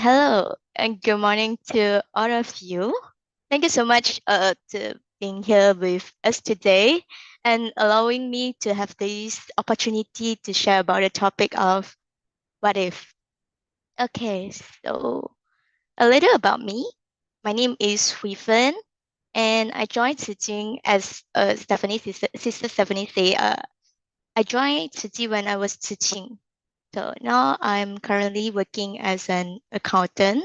Hello and good morning to all of you. Thank you so much to being here with us today and allowing me to have this opportunity to share about the topic of what if. Okay, so a little about me. My name is Hui Fen and I joined teaching as sister Stephanie say I joined teaching when I was teaching. So now I'm currently working as an accountant.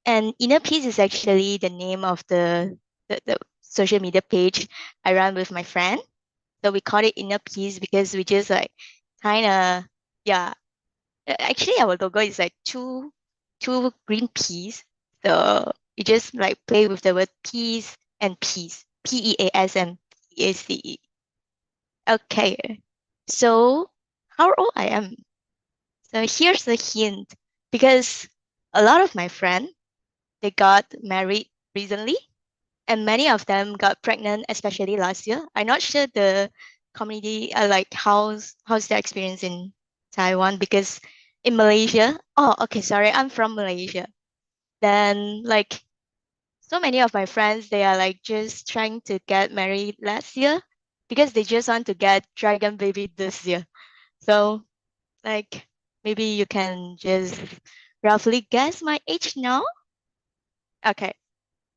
And Inner Peace is actually the name of the social media page I run with my friend. So we call it Inner Peace because we just like kind of, yeah. Actually, our logo is like two green peas. So we just like play with the word peace and peace. Peas and Pace. Okay. So how old I am? So here's the hint. Because a lot of my friends, they got married recently and many of them got pregnant, especially last year. I'm not sure the community like how's their experience in Taiwan because in Malaysia, oh okay, sorry, I'm from Malaysia. Then like so many of my friends, they are like just trying to get married last year because they just want to get dragon baby this year. So like maybe you can just roughly guess my age now. Okay,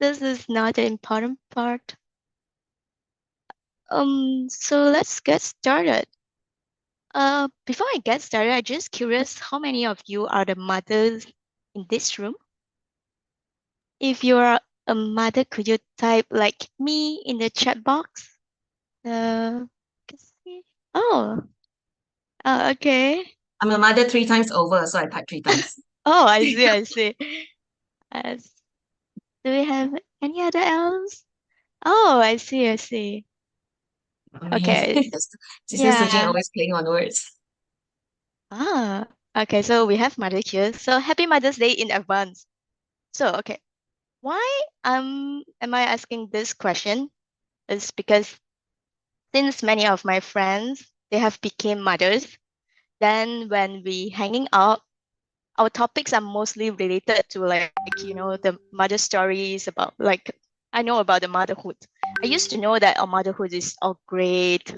this is not the important part. So let's get started. Before I get started, I'm just curious how many of you are the mothers in this room? If you are a mother, could you type like me in the chat box? Let's see. Oh, okay. I'm a mother three times over, so I typed three times. Oh, I see, I see. Uh, do we have any other else? Oh, I see, I see. I mean, Okay, Sister Sujin yeah. always playing on words. Ah, okay, so we have mother here. So happy Mother's Day in advance. So, okay. Why am I asking this question? Is because since many of my friends they have became mothers, then when we hanging out, our topics are mostly related to like the mother stories about like I know about the motherhood. I used to know that our motherhood is all great,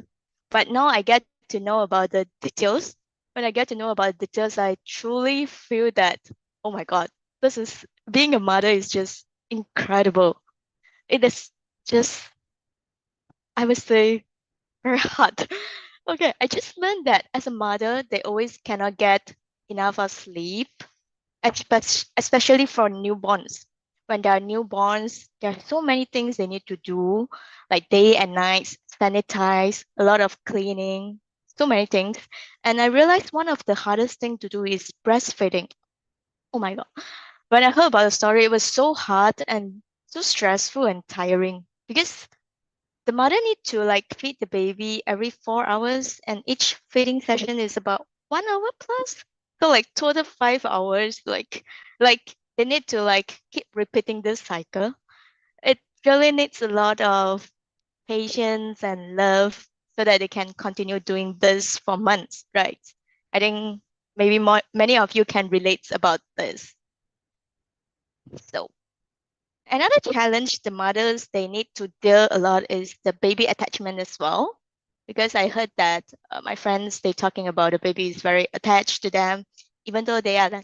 but now I get to know about the details. When I get to know about the details, I truly feel that oh my God, this is being a mother is just incredible. It is just I would say very hard. Okay, I just learned that as a mother, they always cannot get enough of sleep, especially for newborns. When they are newborns, there are so many things they need to do, like day and night, sanitize, a lot of cleaning, so many things. And I realized one of the hardest thing to do is breastfeeding. Oh my God. When I heard about the story, it was so hard and so stressful and tiring because the mother need to like feed the baby every 4 hours, and each feeding session is about 1 hour plus. So like total 5 hours. Like they need to like keep repeating this cycle. It really needs a lot of patience and love so that they can continue doing this for months, right? I think maybe more many of you can relate about this. So another challenge the mothers they need to deal a lot is the baby attachment as well. Because I heard that my friends they talking about the baby is very attached to them, even though they are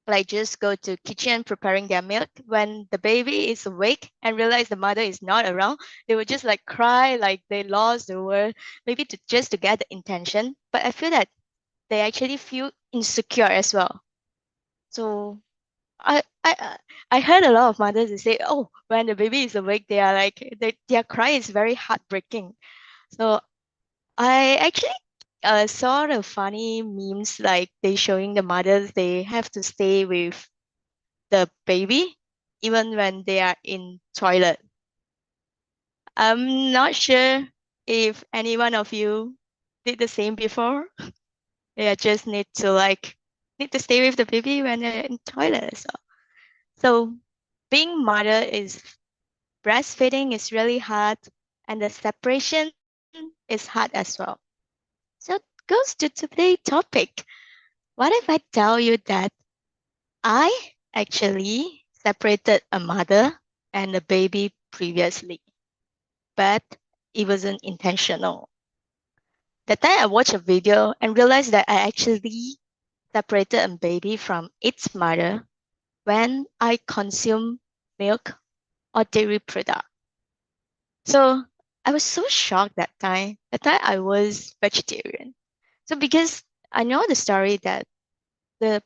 like just go to kitchen preparing their milk. When the baby is awake and realize the mother is not around, they would just like cry like they lost the world, maybe to just to get the intention. But I feel that they actually feel insecure as well. So I I uh, I heard a lot of mothers they say, oh, when the baby is awake, they are like their cry is very heartbreaking. So I actually saw the funny memes like they showing the mothers they have to stay with the baby even when they are in toilet. I'm not sure if any one of you did the same before. They just need to stay with the baby when they're in toilet. So being mother is breastfeeding is really hard and the separation is hard as well. So goes to today's topic. What if I tell you that I actually separated a mother and a baby previously, but it wasn't intentional. That time I watched a video and realized that I actually separated a baby from its mother when I consume milk or dairy product. So I was so shocked that time. That time I was vegetarian. So because I know the story that the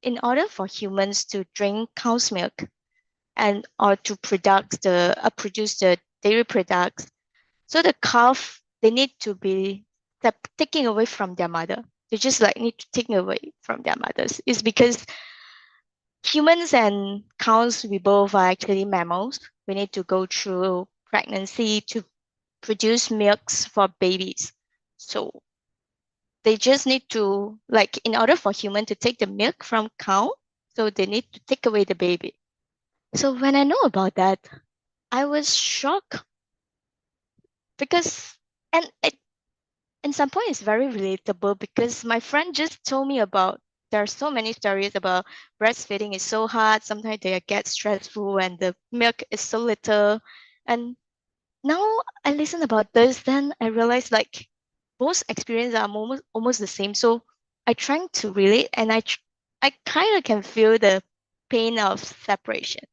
in order for humans to drink cow's milk and or to produce the dairy products, so the calf they need to be taken away from their mother. They just like need to take away from their mothers. It's because humans and cows, we both are actually mammals. We need to go through pregnancy to produce milks for babies. So they just need to, like, in order for human to take the milk from cow, so they need to take away the baby. So when I know about that, I was shocked because, and it, in some point, it's very relatable because my friend just told me about. There are so many stories about breastfeeding is so hard. Sometimes they get stressful and the milk is so little. And now I listen about this, then I realize like both experiences are almost the same. So I trying to relate and I kind of can feel the pain of separation.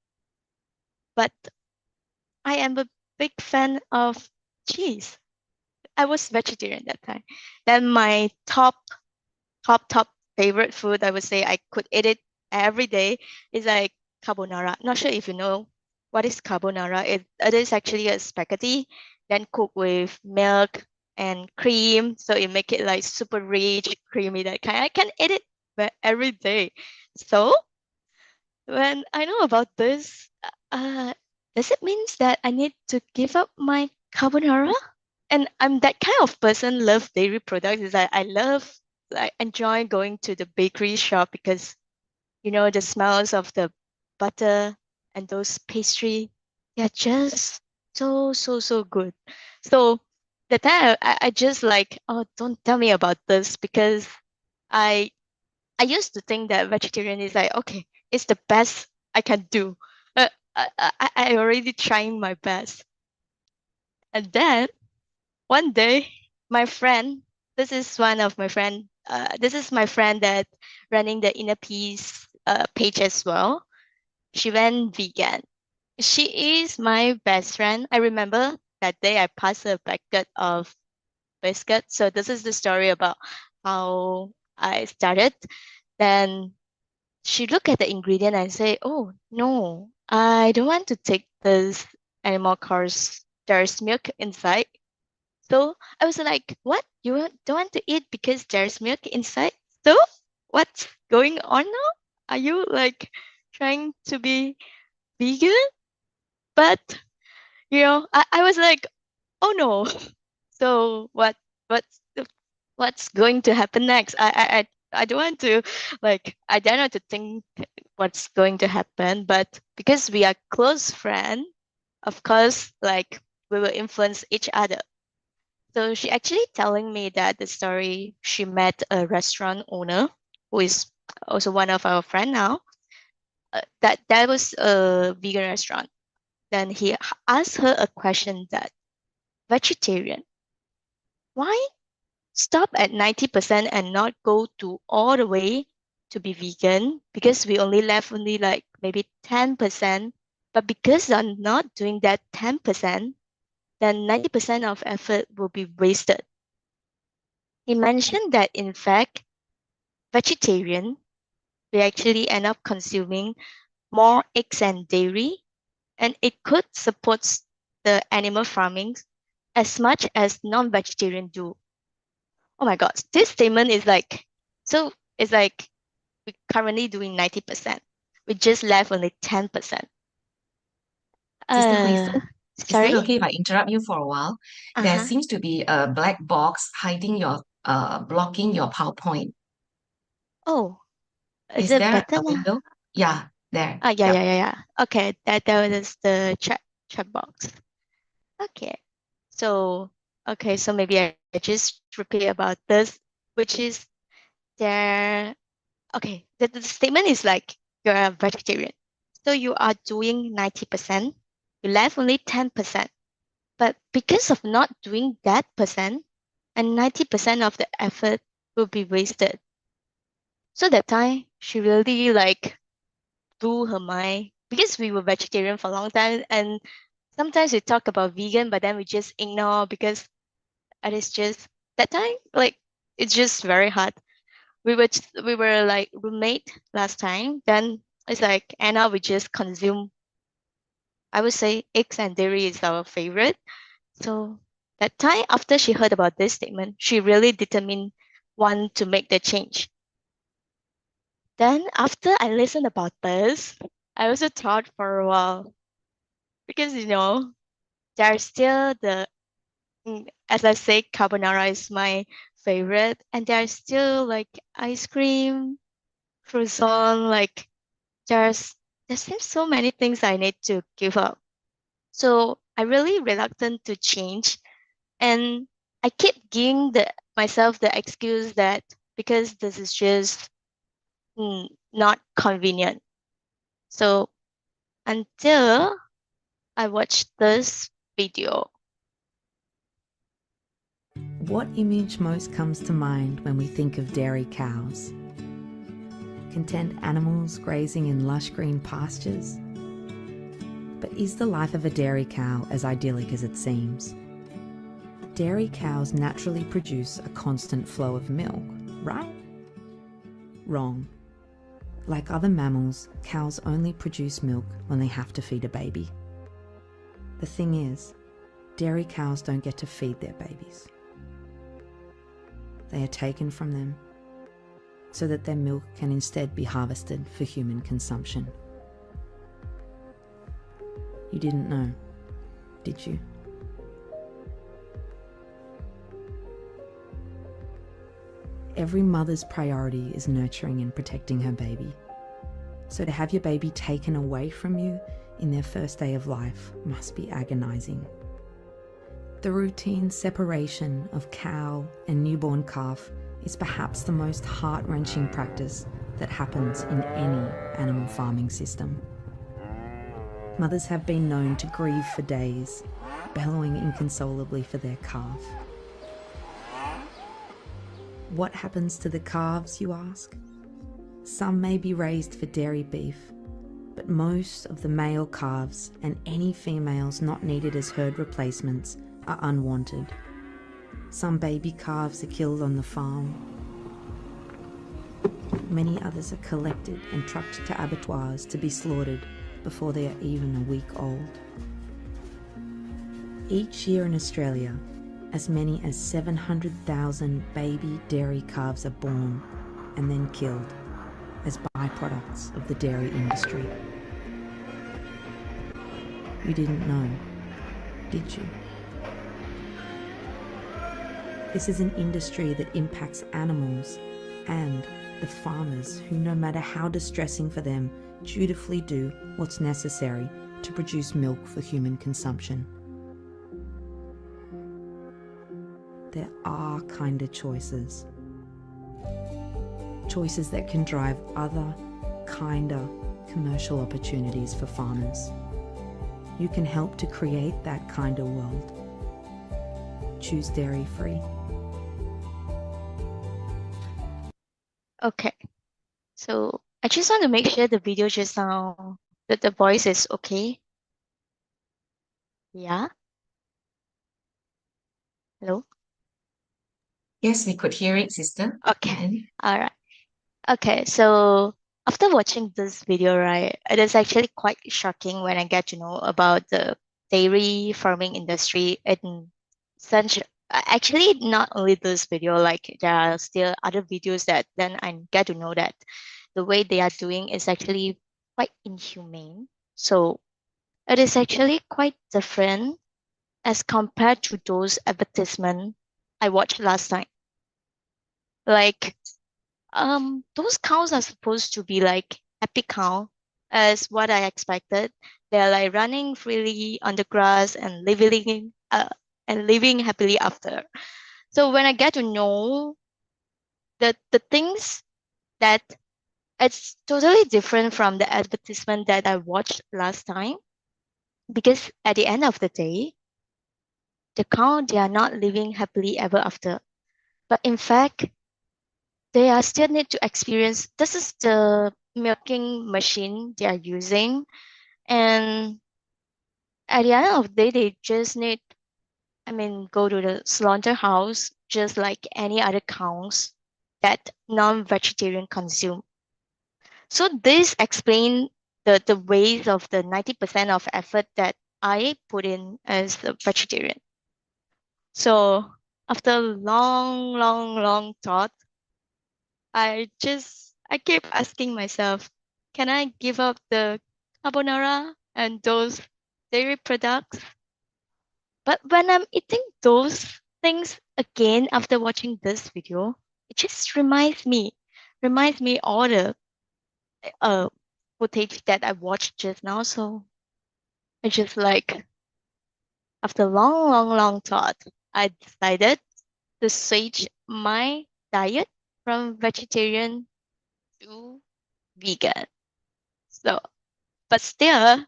But I am a big fan of cheese. I was vegetarian that time. Then my top favorite food, I would say I could eat it every day, is like carbonara. Not sure if you know what is carbonara. It is actually a spaghetti then cooked with milk and cream. So it make it like super rich, creamy, that kind. I can eat it every day. So when I know about this, does it means that I need to give up my carbonara? And I'm that kind of person, love dairy products. Is that I love, like, enjoy going to the bakery shop because the smells of the butter and those pastry, they're just so good. So the time I just like, oh, don't tell me about this because I I used to think that vegetarian is like, okay, it's the best I can do. I already trying my best. And then one day, my friend, this is my friend that running the inner peace page as well. She went vegan. She is my best friend. I remember that day I passed her a packet of biscuits. So this is the story about how I started. Then she looked at the ingredient and say, "Oh no, I don't want to take this anymore cause there's milk inside." So I was like, "What? Don't want to eat because there's milk inside? So what's going on now? Are you like trying to be vegan?" But I was like, "Oh no." So what's what's going to happen next? I don't want to, like, I don't know to think what's going to happen, but because we are close friends, of course, like, we will influence each other. So she actually telling me that the story, she met a restaurant owner who is also one of our friend now. That was a vegan restaurant. Then he asked her a question that, vegetarian, why stop at 90% and not go to all the way to be vegan? Because we only left only like maybe 10%. But because I'm not doing that 10%, then 90% of effort will be wasted. He mentioned that in fact, vegetarian, we actually end up consuming more eggs and dairy, and it could support the animal farming as much as non-vegetarian do. Oh my God, this statement is like, so it's like we're currently doing 90%. We just left only 10%. Sister Hui Uh, Fen, is sorry? that okay if I interrupt you for a while? There Uh-huh. seems to be a black box hiding your blocking your PowerPoint. Oh, is Is it there better a now? window? Yeah, there. Ah, Yep. yeah. Okay, that was the chat box. Okay. So, okay, so maybe I just repeat about this, which is there. Okay, the statement is like, you're a vegetarian. So you are doing 90%, you left only 10%. But because of not doing that percent, and 90% of the effort will be wasted. So that time she really like blew her mind because we were vegetarian for a long time and sometimes we talk about vegan but then we just ignore because it is just that time like it's just very hard. We were like roommate last time. Then it's like and now we just consume I would say eggs and dairy is our favorite. So that time after she heard about this statement, she really determined want to make the change. Then after I listened about this, I also thought for a while because there's still as I say, carbonara is my favorite, and there's still like ice cream, croissant, like there's there seems so many things I need to give up. So I really reluctant to change, and I keep giving myself the excuse that because this is just not convenient. So until I watched this video. What image most comes to mind when we think of dairy cows? Content animals grazing in lush green pastures? But is the life of a dairy cow as idyllic as it seems? Dairy cows naturally produce a constant flow of milk, right? Wrong. Like other mammals, cows only produce milk when they have to feed a baby. The thing is, dairy cows don't get to feed their babies. They are taken from them so that their milk can instead be harvested for human consumption. You didn't know, did you? Every mother's priority is nurturing and protecting her baby. So to have your baby taken away from you in their first day of life must be agonizing. The routine separation of cow and newborn calf is perhaps the most heart-wrenching practice that happens in any animal farming system. Mothers have been known to grieve for days, bellowing inconsolably for their calf. What happens to the calves, you ask? Some may be raised for dairy beef, but most of the male calves and any females not needed as herd replacements are unwanted. Some baby calves are killed on the farm. Many others are collected and trucked to abattoirs to be slaughtered before they are even a week old. Each year in Australia, as many as 700,000 baby dairy calves are born and then killed as byproducts of the dairy industry. You didn't know, did you? This is an industry that impacts animals and the farmers who, no matter how distressing for them, dutifully do what's necessary to produce milk for human consumption. There are kinder choices. Choices that can drive other, kinder commercial opportunities for farmers. You can help to create that kinder world. Choose dairy-free. Okay, so I just want to make sure the video just now that the voice is okay. Yeah. Hello. Yes, we could hear it, sister. Okay. All right. Okay. So after watching this video, right, it is actually quite shocking when I get to know about the dairy farming industry in such. Actually, not only this video, like there are still other videos that then I get to know that the way they are doing is actually quite inhumane. So it is actually quite different as compared to those advertisements I watched last night. Like, those cows are supposed to be like happy cow, as what I expected. They're like running freely on the grass and living happily after. So when I get to know the things that It's totally different from the advertisement that I watched last time because at the end of the day, the cow, they are not living happily ever after. But in fact, they are still need to experience this is the milking machine they are using. And at the end of the day, they just need, go to the slaughterhouse just like any other cows that non-vegetarian consume. So this explain the ways of the 90% of effort that I put in as a vegetarian. So after long, long, long thought, I keep asking myself, can I give up the carbonara and those dairy products? But when I'm eating those things again after watching this video, it just reminds me all the uh footage that I watched just now. So I just like after long, long, long thought, I decided to switch my diet from vegetarian to vegan. So, but still,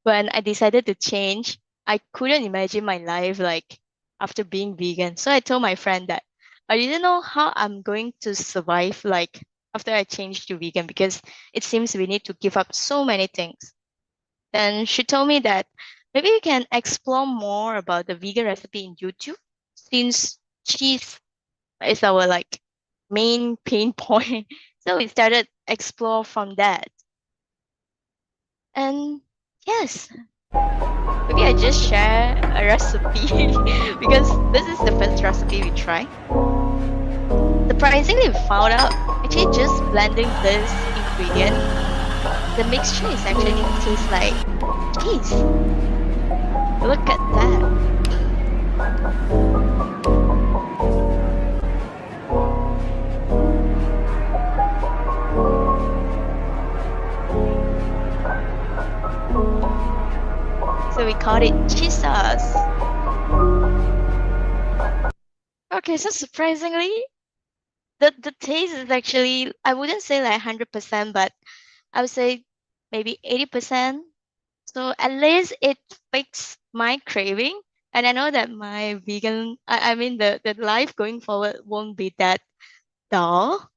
when I decided to change, I couldn't imagine my life like after being vegan. So I told my friend that I didn't know how I'm going to survive like after I changed to vegan because it seems we need to give up so many things. Then she told me that maybe we can explore more about the vegan recipe in YouTube since cheese is our like main pain point. So we started explore from that. And yes, maybe I just share a recipe because this is the first recipe we try. Surprisingly, we found out actually just blending this ingredient, the mixture is actually tastes like cheese. Look at that. So we called it cheese sauce. Okay, so surprisingly, the taste is actually, I wouldn't say like 100%, but I would say maybe 80%. So at least it fixed my craving. And I know that my vegan, the life going forward won't be that dull.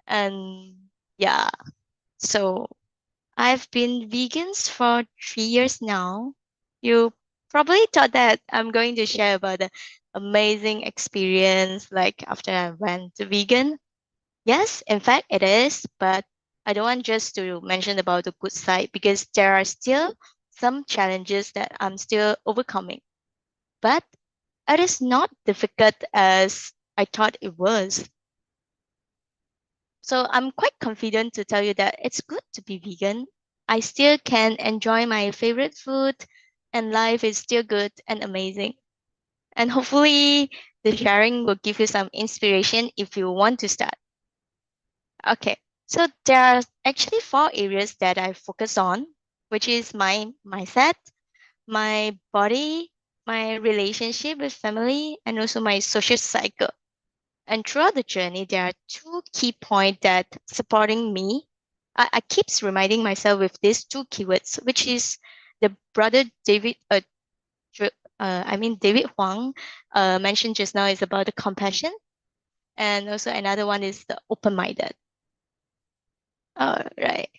And yeah, so I've been vegans for 3 years now. You probably thought that I'm going to share about the amazing experience like after I went to vegan. Yes, in fact it is, but I don't want just to mention about the good side because there are still some challenges that I'm still overcoming. But it is not difficult as I thought it was. So I'm quite confident to tell you that it's good to be vegan. I still can enjoy my favorite food and life is still good and amazing. And hopefully the sharing will give you some inspiration if you want to start. Okay, so there are actually 4 areas that I focus on, which is my mindset, my body, my relationship with family, and also my social cycle. And throughout the journey, there are two key points that supporting me. I keeps reminding myself with these two keywords, which is the brother David, David Huang mentioned just now is about the compassion, and also another one is the open-minded. All right.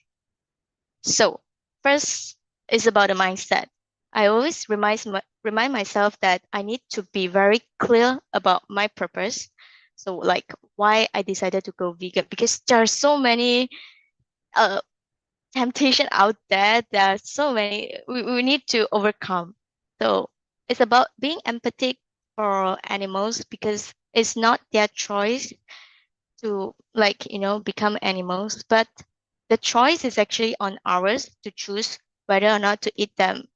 So first is about the mindset. I always remind myself that I need to be very clear about my purpose. So like why I decided to go vegan because there are so many uh temptation out there. There are so many we need to overcome. So it's about being empathic for animals because it's not their choice to become animals, but the choice is actually on ours to choose whether or not to eat them.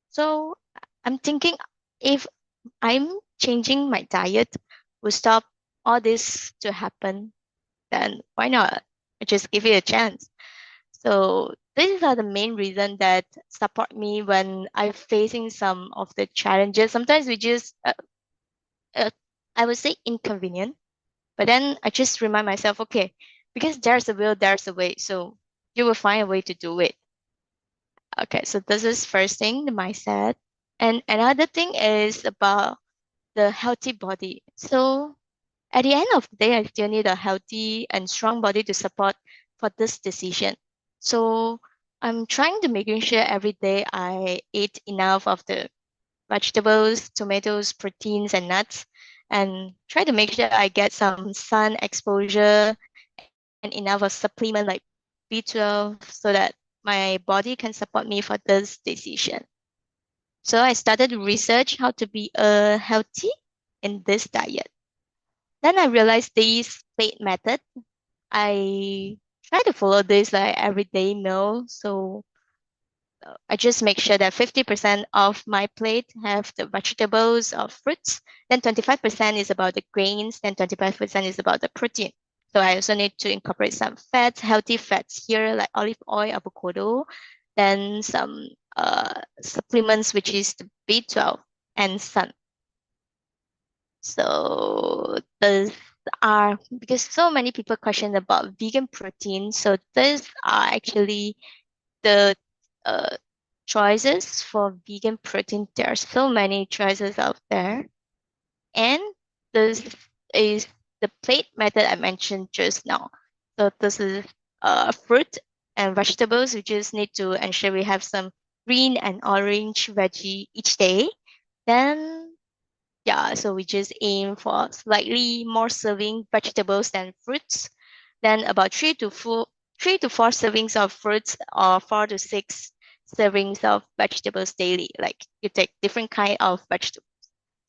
So I'm thinking if I'm changing my diet will stop all this to happen, then why not? Just give it a chance. So these are the main reason that support me when I'm facing some of the challenges. Sometimes we just, uh, I would say inconvenient, but then I just remind myself, okay, because there's a will, there's a way. So you will find a way to do it. Okay, so this is first thing, the mindset. And another thing is about the healthy body. So at the end of the day, I still need a healthy and strong body to support for this decision. So I'm trying to making sure every day I eat enough of the vegetables, tomatoes, proteins, and nuts, and try to make sure I get some sun exposure and enough of supplement like B12 so that my body can support me for this decision. So I started to research how to be healthy in this diet. Then I realized this plate method. I try to follow this like everyday meal. So I just make sure that 50% of my plate have the vegetables or fruits. Then 25% is about the grains. Then 25% is about the protein. So I also need to incorporate some fats, healthy fats here, like olive oil, avocado. Then some supplements, which is the B12 and sun. So these are because so many people question about vegan protein. So these are actually the uh, choices for vegan protein. There are so many choices out there. And this is the plate method I mentioned just now. So this is fruit and vegetables. We just need to ensure we have some green and orange veggie each day. Then yeah, so we just aim for slightly more serving vegetables than fruits. Then about 3 to 4 servings of fruits or 4 to 6 servings of vegetables daily. Like you take different kind of vegetables.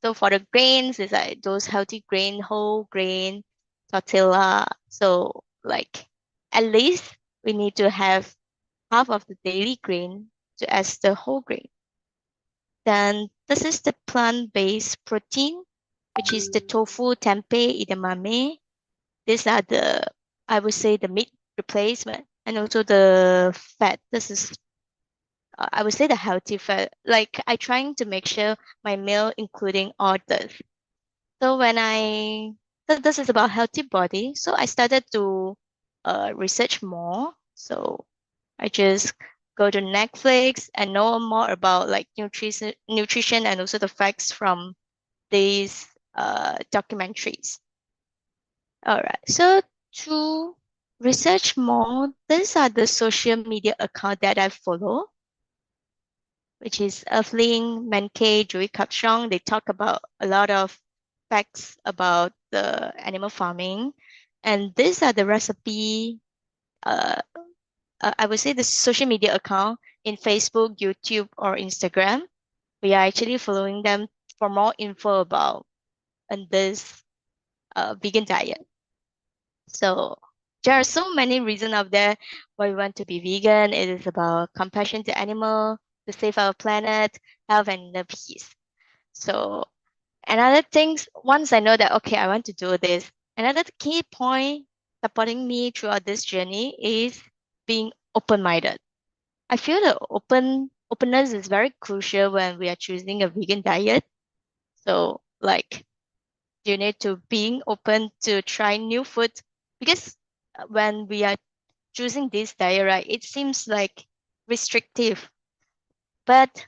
So for the grains, it's like those healthy grain, whole grain, tortilla. So like at least we need to have half of the daily grain to as the whole grain. Then this is the plant-based protein, which is the tofu, tempeh, edamame. These are the, I would say, the meat replacement, and also the fat. This is, I would say, the healthy fat. Like I trying to make sure my meal including all this. So so this is about healthy body. So I started to research more. So I just go to Netflix and know more about like nutrition and also the facts from these documentaries. All right. So to research more, these are the social media account that I follow, which is Earthling, Mankay, Joey Cupstrong. They talk about a lot of facts about the animal farming. And these are the recipe, uh, I would say the social media account in Facebook, YouTube, or Instagram. We are actually following them for more info about and this vegan diet. So there are so many reasons out there why we want to be vegan. It is about compassion to animal, to save our planet, health and inner peace. So another things, once I know that okay, I want to do this, another key point supporting me throughout this journey is being open-minded. I feel that openness is very crucial when we are choosing a vegan diet. So like you need to being open to try new food because when we are choosing this diet, right, it seems like restrictive. But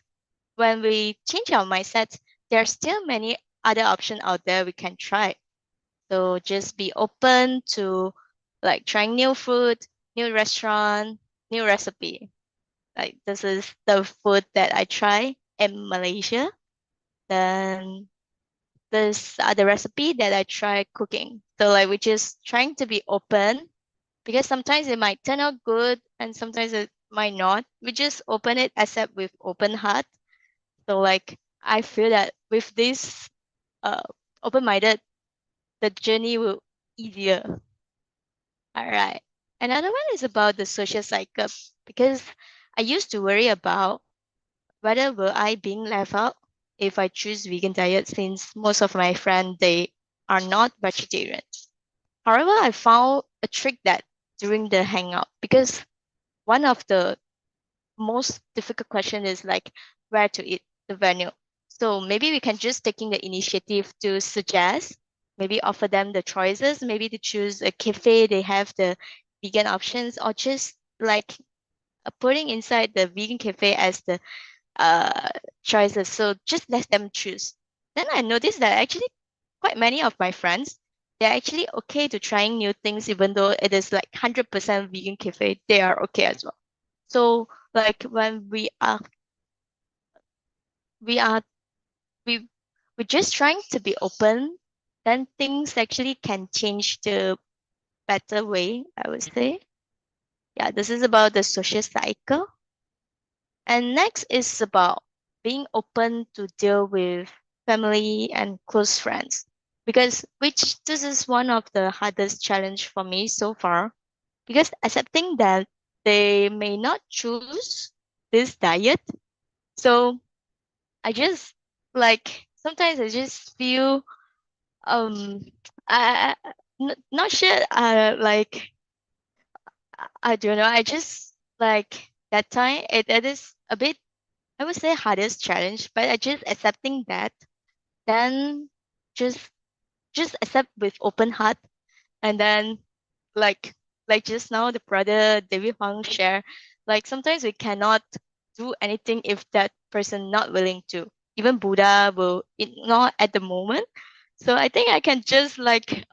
when we change our mindset, there are still many other options out there we can try. So just be open to like trying new food, new restaurant, new recipe. Like this is the food that I try in Malaysia. Then this other recipe that I try cooking. So like we're just trying to be open because sometimes it might turn out good and sometimes it might not. We just open it, accept with open heart. So like I feel that with this uh open-minded, the journey will easier. All right. Another one is about the social cycle because I used to worry about whether will I being left out if I choose vegan diet since most of my friends they are not vegetarian. However, I found a trick that during the hangout because one of the most difficult question is like where to eat the venue. So maybe we can just taking the initiative to suggest. maybe offer them the choices, maybe to choose a cafe, they have the vegan options, or just like putting inside the vegan cafe as the uh choices. So just let them choose. Then I noticed that actually quite many of my friends, they're actually okay to trying new things, even though it is like 100% vegan cafe, they are okay as well. So like when we are we we're just trying to be open, then things actually can change the better way, I would say. Yeah, this is about the social cycle. And next is about being open to deal with family and close friends. Because which this is one of the hardest challenge for me so far. Because accepting that they may not choose this diet. So I just like sometimes I just feel um not sure like I don't know. I just like that time it is a bit, I would say, hardest challenge, but I just accepting that, then just just accept with open heart, and then like like just now the brother David Huang share, like sometimes we cannot do anything if that person not willing to. Even Buddha will ignore at the moment. So I think I can just like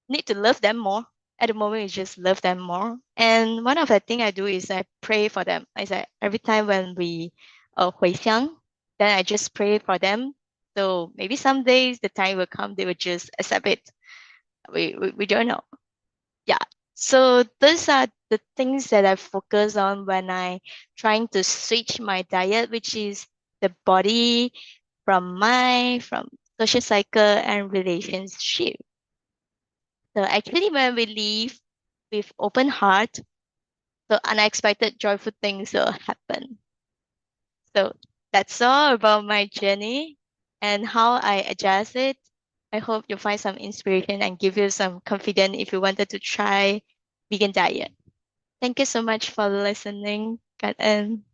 need to love them more. At the moment, we just love them more. And one of the thing I do is I pray for them. I say every time when we Hui Xiang, then I just pray for them. So maybe some days the time will come, they will just accept it. We don't know. Yeah. So those are the things that I focus on when I trying to switch my diet, which is the body from mind, from social cycle and relationship. So actually, when we leave with open heart, so unexpected joyful things will happen. So that's all about my journey and how I adjust it. I hope you find some inspiration and give you some confidence if you wanted to try vegan diet. Thank you so much for listening. Kat En.